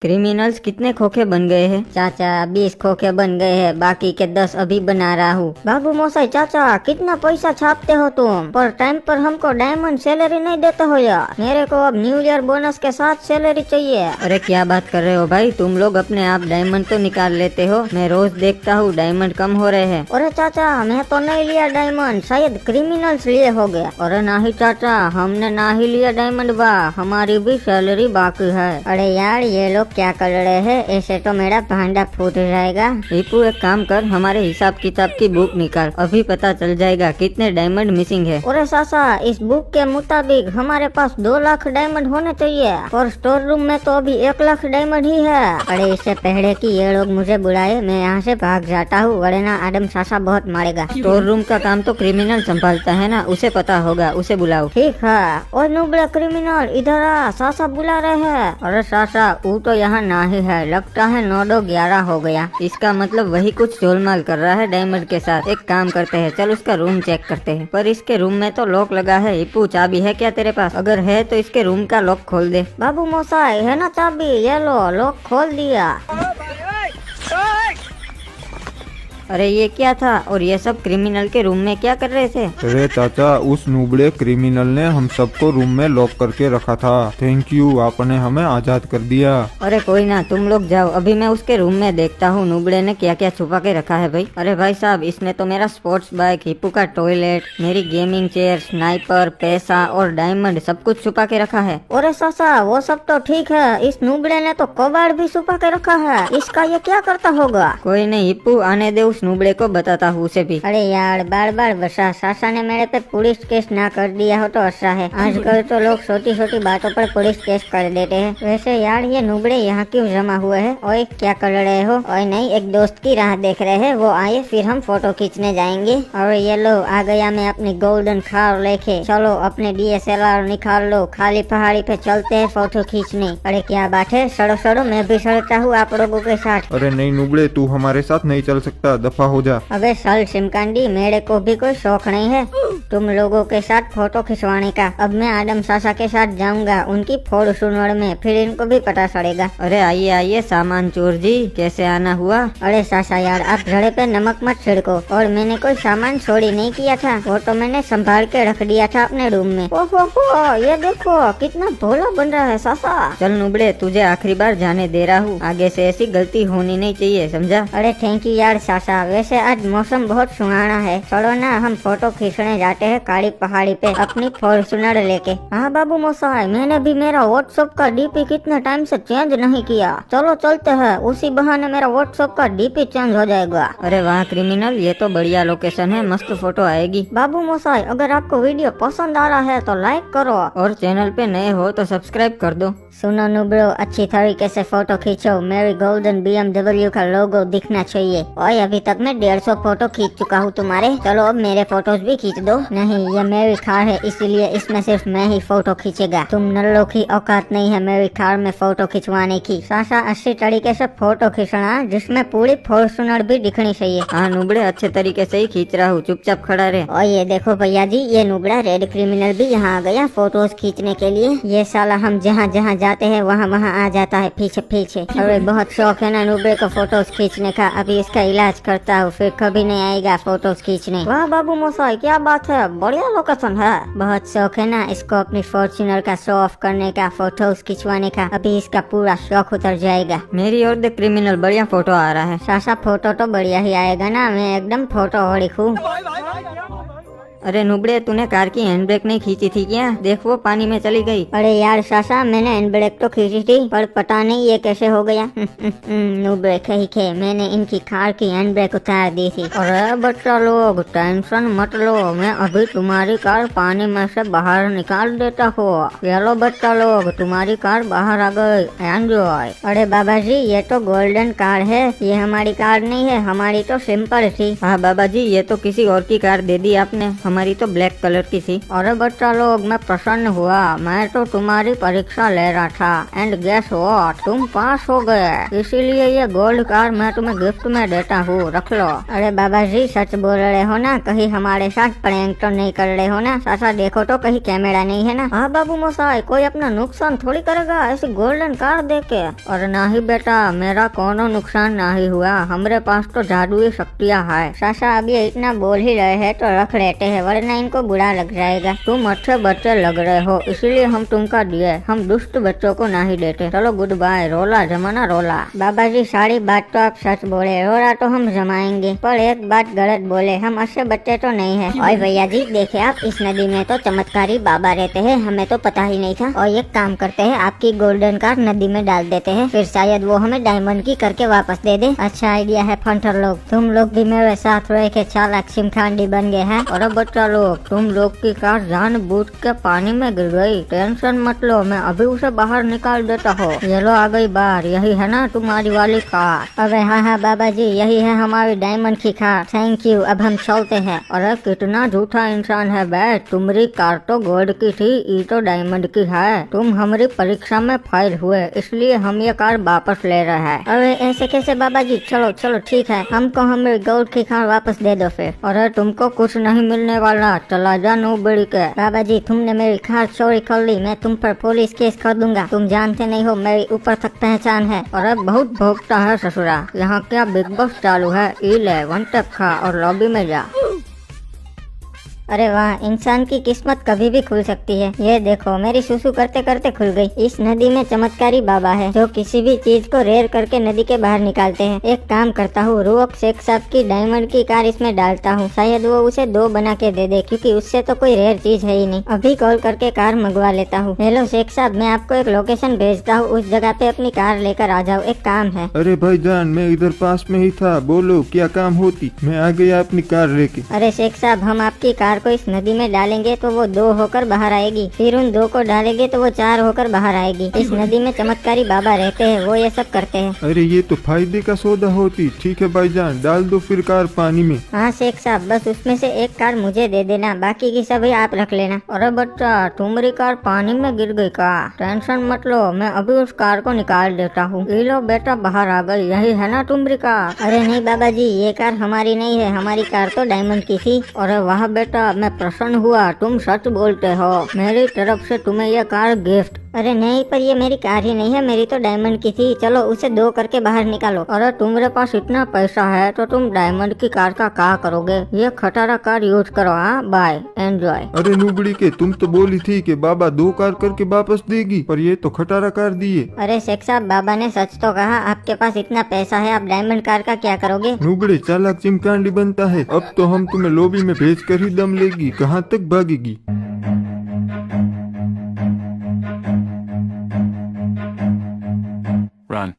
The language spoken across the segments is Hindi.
क्रिमिनल्स कितने खोखे बन गए हैं? चाचा 20 खोखे बन गए हैं, बाकी के 10 अभी बना रहा हूँ। बाबू मोसाई चाचा कितना पैसा छापते हो तुम, पर टाइम पर हमको डायमंड सैलरी नहीं देते हो यार। मेरे को अब न्यू ईयर बोनस के साथ सैलरी चाहिए। अरे क्या बात कर रहे हो भाई, तुम लोग अपने आप डायमंड तो निकाल लेते हो, मैं रोज देखता हूँ डायमंड कम हो रहे हैं। अरे चाचा मैं तो नहीं लिया डायमंड, शायद क्रिमिनल्स लिए हो गया। अरे नहीं चाचा, हमने ना ही लिया डायमंड बा, हमारी भी सैलरी बाकी है। अरे यार ये लोग क्या कर रहे हैं, ऐसे तो मेरा भांडा फूट जाएगा। टीपू एक काम कर, हमारे हिसाब किताब की बुक निकाल, अभी पता चल जाएगा कितने डायमंड मिसिंग है। अरे सासा इस बुक के मुताबिक हमारे पास 2 लाख डायमंड होने चाहिए, और स्टोर रूम में तो अभी 1 लाख डायमंड ही है। अरे इससे पहले कि ये लोग मुझे बुलाए मैं यहाँ से भाग जाता हूँ, वरना आदम सासा बहुत मारेगा। स्टोर रूम का काम तो क्रिमिनल संभालता है ना, उसे पता होगा, उसे बुलाओ। ठीक है। और नुबड़ा क्रिमिनल इधर आ, सासा बुला रहे हैं। अरे सासा वो तो यहाँ ना ही है, लगता है 9-11 हो गया। इसका मतलब वही कुछ गोलमाल कर रहा है डायमंड के साथ। एक काम करते हैं, चल उसका रूम चेक करते हैं। पर इसके रूम में तो लॉक लगा है। हिप्पू चाबी है क्या तेरे पास? अगर है तो इसके रूम का लॉक खोल दे। बाबू मोसाई है ना चाबी, ये लो लॉक खोल दिया। अरे ये क्या था, और ये सब क्रिमिनल के रूम में क्या कर रहे थे? अरे चाचा उस नूबड़े क्रिमिनल ने हम सबको रूम में लॉक करके रखा था। थैंक यू, आपने हमें आजाद कर दिया। अरे कोई ना, तुम लोग जाओ, अभी मैं उसके रूम में देखता हूँ नूबड़े ने क्या क्या छुपा के रखा है। भाई अरे भाई साहब, इसने तो मेरा स्पोर्ट्स बाइक, हिप्पू का टॉयलेट, मेरी गेमिंग चेयर, स्नाइपर, पैसा और डायमंड सब कुछ छुपा के रखा है। अरे सासा वो सब तो ठीक है, इस नुबड़े ने तो कबाड़ भी छुपा के रखा है। इसका ये क्या करता होगा? कोई नहीं हिप्पू, आने दे, उस नूबड़े को बताता हूँ उसे भी। अरे यार बार बार बसा, सासा ने मेरे पे पुलिस केस ना कर दिया हो तो अच्छा है। आजकल तो लोग छोटी छोटी बातों पर पुलिस केस कर देते हैं। वैसे यार ये नुबड़े यहाँ क्यों जमा हुए हैं? ओए क्या कर रहे हो? ओए नहीं, एक दोस्त की राह देख रहे हैं, वो आए फिर हम फोटो खींचने जाएंगे। और ये लो आ गया मैं अपनी गोल्डन कार लेके। चलो अपने DSLR निकाल लो, खाली पहाड़ी पे चलते हैं फोटो खींचने। अरे क्या बात है, सड़ो सड़ो, मैं भी सड़ता हूँ आप लोगों के साथ। अरे नहीं नूबड़े, तू हमारे साथ नहीं चल सकता, दफा हो जा। अबे सल सिमकांडी, मेरे को भी कोई शौक नहीं है तुम लोगों के साथ फोटो खिंचवाने का। अब मैं आदम सासा के साथ जाऊंगा उनकी फॉर्च्यूनर में, फिर इनको भी पता चलेगा। अरे आइए आइए सामान चोर जी, कैसे आना हुआ? अरे सासा यार आप घड़े पे नमक मत छिड़को, और मैंने कोई सामान चोरी नहीं किया था, वो तो मैंने संभाल के रख दिया था अपने रूम में। ओहो ये देखो कितना भोला बन रहा है सासा। चल नुबड़े, तुझे आखिरी बार जाने दे रहा हूँ, आगे से ऐसी गलती होनी नहीं चाहिए, समझा? अरे थैंक यू यार सासा, वैसे आज मौसम बहुत सुहाना है। चलो ना हम फोटो खींचने जाते हैं काली पहाड़ी पे अपनी फॉर्च्यूनर लेके। हाँ बाबू मोसाई, मैंने भी मेरा व्हाट्सएप का DP कितने टाइम से चेंज नहीं किया। चलो चलते हैं, उसी बहाने मेरा व्हाट्सएप का DP चेंज हो जाएगा। अरे वाह क्रिमिनल, ये तो बढ़िया लोकेशन है, मस्त फोटो आएगी। बाबू मोसाई अगर आपको वीडियो पसंद आ रहा है तो लाइक करो, और चैनल पे नए हो तो सब्सक्राइब कर दो। सुनो नुब्रो, अच्छी तरीके से फोटो खींचो, मेरी गोल्डन BMW का लोगो दिखना चाहिए। और अभी तक मैं 150 फोटो खींच चुका हूँ तुम्हारे, चलो अब मेरे फोटोज भी खींच दो। नहीं ये मेरी कार है, इसलिए इसमें सिर्फ मैं ही फोटो खींचेगा, तुम नल्लों की औकात नहीं है मेरी कार में फोटो खिंचवाने की। सासा अच्छी तरीके से फोटो खींचना, जिसमें पूरी फॉर्च्यूनर भी दिखनी चाहिए। हाँ नुबड़े, अच्छे तरीके से ही खींच रहा हूँ, चुपचाप खड़ा रहे। और ये देखो भैया जी, ये नुबड़ा रेड क्रिमिनल भी यहाँ आ गया फोटोज खींचने के लिए। ये साला हम जहाँ जहाँ जाते हैं वहाँ वहाँ आ जाता है पीछे पीछे। अरे बहुत शौक है ना नुबड़े को फोटोज खींचने का, अभी इसका इलाज करता हूँ, फिर कभी नहीं आएगा फोटोज खींचने। वाह बाबू मोसाई क्या बात है, बढ़िया लोकेशन है। बहुत शौक है ना इसको अपनी फॉर्च्यूनर का शो ऑफ करने का, फोटोज खिंचवाने का, अभी इसका पूरा शौक उतर जाएगा। मेरी और देख क्रिमिनल, बढ़िया फोटो आ रहा है। सासा फोटो तो बढ़िया ही आएगा ना, मैं एकदम फोटो हो लिखूं। अरे नुबड़े, तूने कार की हैंड ब्रेक नहीं खींची थी क्या? देख वो पानी में चली गई। अरे यार सासा मैंने हैंड ब्रेक तो खींची थी, पर पता नहीं ये कैसे हो गया। नुबड़े कहीं के, मैंने इनकी कार की हैंड ब्रेक उतार दी थी। अरे बच्चा लोग टेंशन मत लो, मैं अभी तुम्हारी कार पानी में से बाहर निकाल देता हूँ। चलो बच्चा लोग, तुम्हारी कार बाहर आ गई, एंजॉय। अरे बाबा जी ये तो गोल्डन कार है, ये हमारी कार नहीं है, हमारी तो सिंपल थी। हाँ बाबा जी, ये तो किसी और की कार दे दी आपने, हमारी तो ब्लैक कलर की थी। अरे बच्चा लोग, मैं प्रसन्न हुआ। मैं तो तुम्हारी परीक्षा ले रहा था एंड गेस व्हाट, तुम पास हो गए। इसीलिए ये गोल्ड कार मैं तुम्हें गिफ्ट में देता हूँ, रख लो। अरे बाबा जी सच बोल रहे हो ना? कहीं हमारे साथ प्रैंक तो नहीं कर रहे हो ना? सासा देखो तो कहीं कैमरा नहीं है ना? हाँ बाबू मोसाई, कोई अपना नुकसान थोड़ी करेगा ऐसी गोल्डन कार देके। और ना ही बेटा, मेरा कोनो नुकसान ना ही हुआ। हमारे पास तो जादुई शक्तियाँ है। सासा अब ये इतना बोल ही रहे हैं तो रख लेते हैं, वरना इनको बुरा लग जाएगा। तुम अच्छे बच्चे लग रहे हो, इसलिए हम तुमका दिए। हम दुष्ट बच्चों को नहीं देते। चलो गुड बाय। रोला जमाना रोला। बाबा जी सारी बात तो आप सच बोले, रोला तो हम जमाएंगे, पर एक बात गलत बोले, हम अच्छे बच्चे तो नहीं है। और भैया जी देखे आप, इस नदी में तो चमत्कारी बाबा रहते हैं, हमें तो पता ही नहीं था। और एक काम करते हैं, आपकी गोल्डन कार नदी में डाल देते हैं, फिर शायद वो हमें डायमंड की करके वापस दे दे। अच्छा आइडिया है फंटर लोग, तुम लोग भी मेरे साथ रह के चालाक सिमखांडी बन गए हैं। अरे बच्चा लोग, तुम लोग की कार जानबूझ के पानी में गिर गई। टेंशन मत लो, मैं अभी उसे बाहर निकाल देता हूँ। ये लो आ गई बाहर। यही है ना तुम्हारी वाली कार? अबे हाँ हाँ बाबा जी, यही है हमारी डायमंड की कार। थैंक यू, अब हम चलते हैं। अरे कितना झूठा इंसान है बे। तुम्हारी कार तो गोल्ड की थी, ये तो डायमंड की है। तुम हमारी परीक्षा में फेल हुए, इसलिए हम ये कार वापस ले रहे हैं। अरे ऐसे कैसे बाबा जी? चलो चलो ठीक है, हमको हमारी गोल्ड की कार वापस दे दो फिर। अरे तुमको कुछ नहीं मिलने वाला, चला जा नूबड़ी के। बाबा जी तुमने मेरी कार चोरी कर ली, मैं तुम पर पुलिस केस कर दूंगा। तुम जानते नहीं हो मेरी ऊपर तक पहचान है। अरे बहुत भोगता है ससुरा। यहाँ क्या बिग बॉस चालू है? ई ले वन टैप खा और लॉबी में जा। अरे वाह, इंसान की किस्मत कभी भी खुल सकती है। ये देखो मेरी सुसु करते करते खुल गई। इस नदी में चमत्कारी बाबा है जो किसी भी चीज को रेर करके नदी के बाहर निकालते हैं। एक काम करता हूँ, रुक शेख साहब की डायमंड की कार इसमें डालता हूँ, शायद वो उसे 2 बना के दे दे, क्योंकि उससे तो कोई रेयर चीज है ही नहीं। अभी कॉल करके कार मंगवा लेता हूँ। हेलो शेख साहब, मैं आपको एक लोकेशन भेजता हूँ, उस जगह पे अपनी कार लेकर आ जाओ, एक काम है। अरे भाईजान, मैं इधर पास में ही था, बोलो क्या काम होती? मैं आ गया अपनी कार लेके। अरे शेख साहब, हम आपकी कार को इस नदी में डालेंगे तो वो 2 होकर बाहर आएगी, फिर उन 2 को डालेंगे तो वो 4 होकर बाहर आएगी। इस नदी में चमत्कारी बाबा रहते हैं, वो ये सब करते हैं। अरे ये तो फायदे का सौदा होती। ठीक है भाईजान, डाल दो फिर कार पानी में। हाँ शेख साहब, बस उसमें से एक कार मुझे दे देना, बाकी की सभी आप रख लेना। अरे बच्चा, तुम्हारी कार पानी में गिर गई का? टेंशन मत लो, मैं अभी उस कार को निकाल देता हूँ। ये लो बेटा, बाहर आ गई। यही है ना तुम्हारी कार? अरे नहीं बाबा जी, ये कार हमारी नहीं है, हमारी कार तो डायमंड की थी। अरे वाह बेटा, मैं प्रसन्न हुआ, तुम सच बोलते हो। मेरी तरफ से तुम्हें यह कार गिफ्ट। अरे नहीं, पर ये मेरी कार ही नहीं है, मेरी तो डायमंड की थी। चलो उसे 2 करके बाहर निकालो। अरे तुम्हारे पास इतना पैसा है तो तुम डायमंड की कार का क्या करोगे? ये खटारा कार यूज करो। हाँ बाय, एंजॉय। अरे नुबड़ी के, तुम तो बोली थी कि बाबा 2 कार करके वापस देगी, पर ये तो खटारा कार दिए। अरे शेख साहब, बाबा ने सच तो कहा। आपके पास इतना पैसा है, आप डायमंड कार का क्या करोगे? नुबड़े चालाक चिमकांडी बनता है। अब तो हम तुम्हें लॉबी में भेज कर ही दम लेगी, कहाँ तक भागेगी? Run.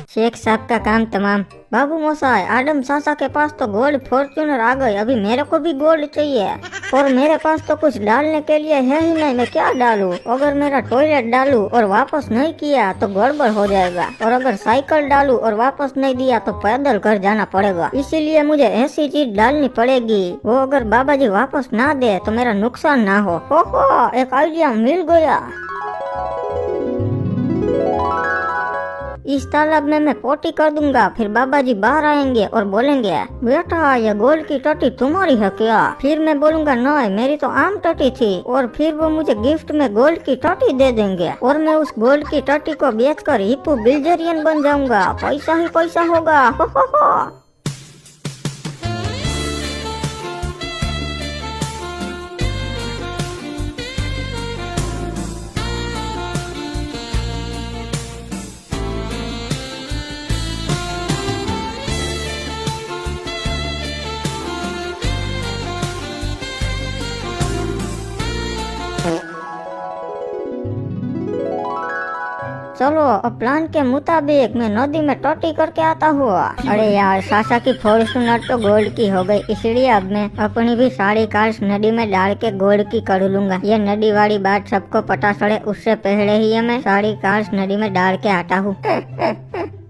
शेख साहब का काम तमाम। बाबू मोसाई, आदम सासा के पास तो गोल्ड फॉर्च्यूनर आ गई, अभी मेरे को भी गोल्ड चाहिए। और मेरे पास तो कुछ डालने के लिए है ही नहीं, मैं क्या डालूं? अगर मेरा टॉयलेट डालूं और वापस नहीं किया तो गड़बड़ हो जाएगा, और अगर साइकिल डालूं और वापस नहीं दिया तो पैदल घर जाना पड़ेगा। इसीलिए मुझे ऐसी चीज डालनी पड़ेगी, वो अगर बाबा जी वापस ना दे तो मेरा नुकसान ना हो। एक आइडिया मिल गया। इस तालाब में मैं पोटी कर दूंगा, फिर बाबा जी बाहर आएंगे और बोलेंगे, बेटा ये गोल्ड की टटी तुम्हारी है क्या? फिर मैं बोलूंगा नहीं, मेरी तो आम टटी थी, और फिर वो मुझे गिफ्ट में गोल्ड की टटी दे देंगे, और मैं उस गोल्ड की टटी को बेचकर हिप्पो बिल्जेरियन बन जाऊंगा। पैसा ही पैसा होगा। हो। चलो अब प्लान के मुताबिक मैं नदी में टोटी करके आता हूँ। अरे यार, सासा की फॉर्च्यूनर तो गोल्ड की हो गई, इसलिए अब मैं अपनी भी सारी कार्स नदी में डाल के गोल्ड की कर लूंगा। ये नदी वाली बात सबको पता चले उससे पहले ही मैं सारी कार्स नदी में डाल के आता हूँ।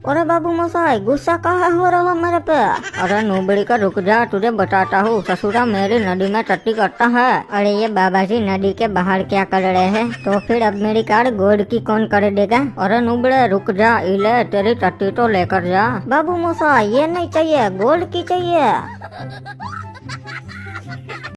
अरे बाबू मसाई, गुस्सा कहाँ हो रहा मेरे पे? अरे नूबड़ी का रुक जा, तुझे बताता हूँ। ससुरा मेरी नदी में टट्टी करता है। अरे ये बाबा जी नदी के बाहर क्या कर रहे हैं? तो फिर अब मेरी कार गोल्ड की कौन कर देगा? अरे नूबड़े रुक जा, इले तेरी टट्टी तो लेकर जा। बाबू मसाई, ये नहीं चाहिए, गोल्ड की चाहिए।